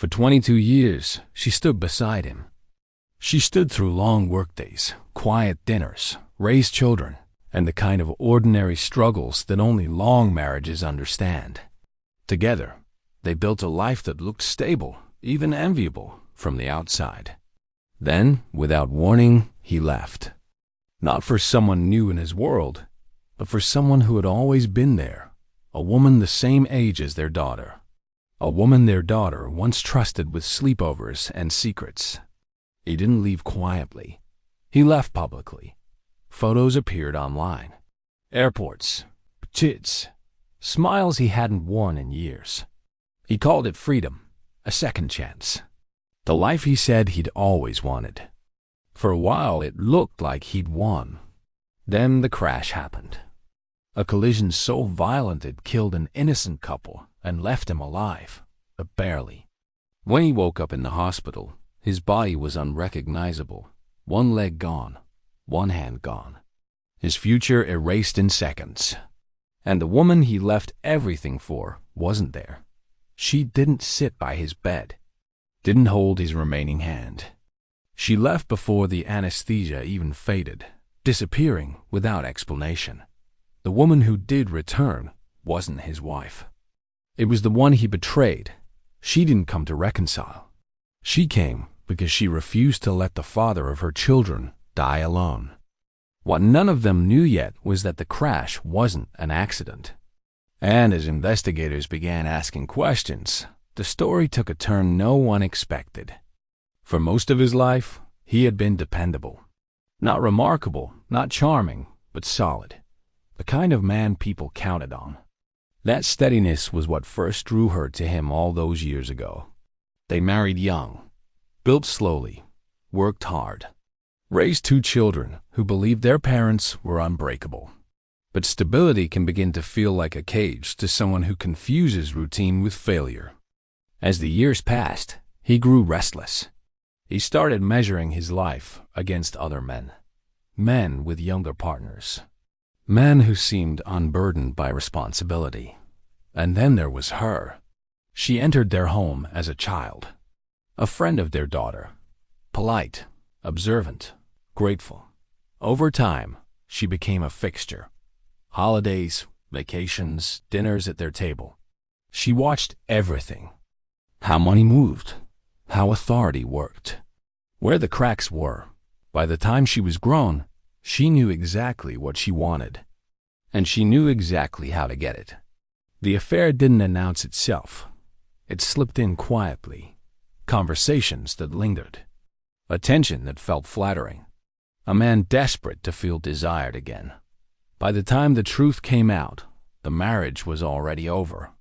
For 22 years, she stood beside him. She stood through long workdays, quiet dinners, raised children, and the kind of ordinary struggles that only long marriages understand. Together, they built a life that looked stable, even enviable, from the outside. Then, without warning, he left. Not for someone new in his world, but for someone who had always been there, a woman the same age as their daughter. A woman their daughter once trusted with sleepovers and secrets. He didn't leave quietly. He left publicly. Photos appeared online. Airports, kids, smiles he hadn't worn in years. He called it freedom, a second chance. The life he said he'd always wanted. For a while it looked like he'd won. Then the crash happened. A collision so violent it killed an innocent couple and left him alive, but barely. When he woke up in the hospital, his body was unrecognizable. One leg gone, one hand gone. His future erased in seconds. And the woman he left everything for wasn't there. She didn't sit by his bed, didn't hold his remaining hand. She left before the anesthesia even faded, disappearing without explanation. The woman who did return wasn't his wife. It was the one he betrayed. She didn't come to reconcile. She came because she refused to let the father of her children die alone. What none of them knew yet was that the crash wasn't an accident. And as investigators began asking questions, the story took a turn no one expected. For most of his life, he had been dependable. Not remarkable, not charming, but solid. The kind of man people counted on. That steadiness was what first drew her to him all those years ago. They married young, built slowly, worked hard, raised 2 children who believed their parents were unbreakable. But stability can begin to feel like a cage to someone who confuses routine with failure. As the years passed, he grew restless. He started measuring his life against other men. Men with younger partners. Men who seemed unburdened by responsibility. And then there was her. She entered their home as a child. A friend of their daughter. Polite, observant, grateful. Over time, she became a fixture. Holidays, vacations, dinners at their table. She watched everything. How money moved, how authority worked, where the cracks were. By the time she was grown, she knew exactly what she wanted. And she knew exactly how to get it. The affair didn't announce itself. It slipped in quietly. Conversations that lingered. Attention that felt flattering. A man desperate to feel desired again. By the time the truth came out, the marriage was already over.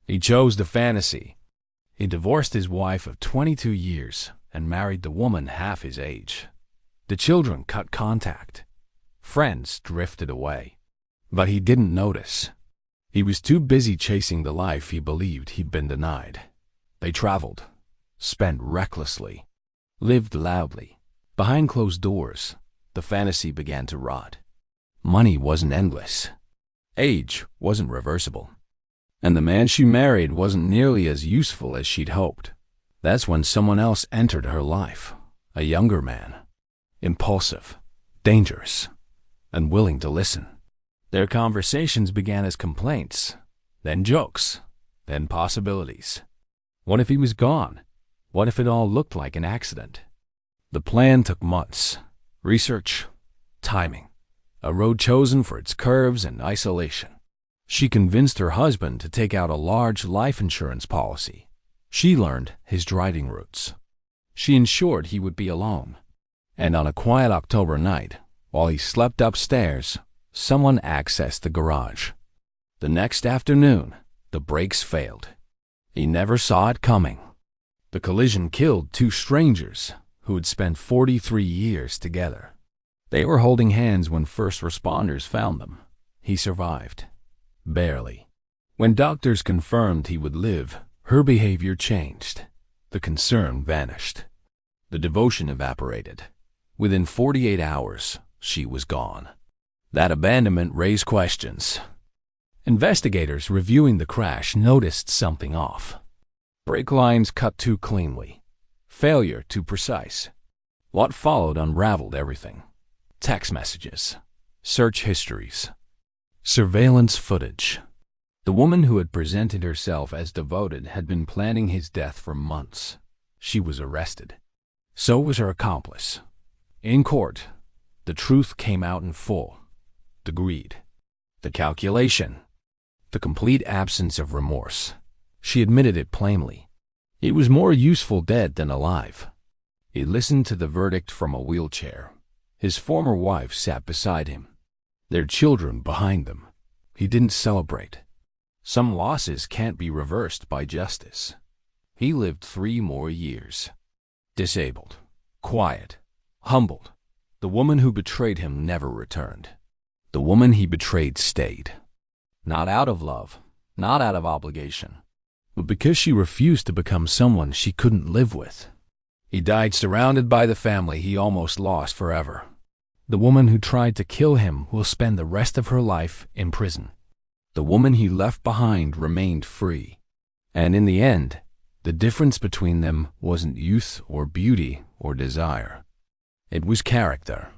He chose the fantasy. He divorced his wife of 22 years and married the woman half his age. The children cut contact. Friends drifted away. But he didn't notice. He was too busy chasing the life he believed he'd been denied. They traveled, spent recklessly, lived loudly. Behind closed doors, the fantasy began to rot. Money wasn't endless. Age wasn't reversible. And the man she married wasn't nearly as useful as she'd hoped. That's when someone else entered her life, a younger man. Impulsive, dangerous, and willing to listen. Their conversations began as complaints, then jokes, then possibilities. What if he was gone? What if it all looked like an accident? The plan took months. Research, timing. A road chosen for its curves and isolation. She convinced her husband to take out a large life insurance policy. She learned his driving routes. She ensured he would be alone. And on a quiet October night, while he slept upstairs, someone accessed the garage. The next afternoon, the brakes failed. He never saw it coming. The collision killed 2 strangers who had spent 43 years together. They were holding hands when first responders found them. He survived. Barely. When doctors confirmed he would live, her behavior changed. The concern vanished. The devotion evaporated. Within 48 hours, she was gone. That abandonment raised questions. Investigators reviewing the crash noticed something off. Brake lines cut too cleanly. Failure too precise. What followed unraveled everything. Text messages. Search histories. Surveillance footage. The woman who had presented herself as devoted had been planning his death for months. She was arrested. So was her accomplice. In court, the truth came out in full. The greed. The calculation. The complete absence of remorse. She admitted it plainly. He was more useful dead than alive. He listened to the verdict from a wheelchair. His former wife sat beside him, their children behind them. He didn't celebrate. Some losses can't be reversed by justice. He lived 3 more years. Disabled, quiet, humbled. The woman who betrayed him never returned. The woman he betrayed stayed. Not out of love, not out of obligation, but because she refused to become someone she couldn't live with. He died surrounded by the family he almost lost forever. The woman who tried to kill him will spend the rest of her life in prison. The woman he left behind remained free. And in the end, the difference between them wasn't youth or beauty or desire. It was character.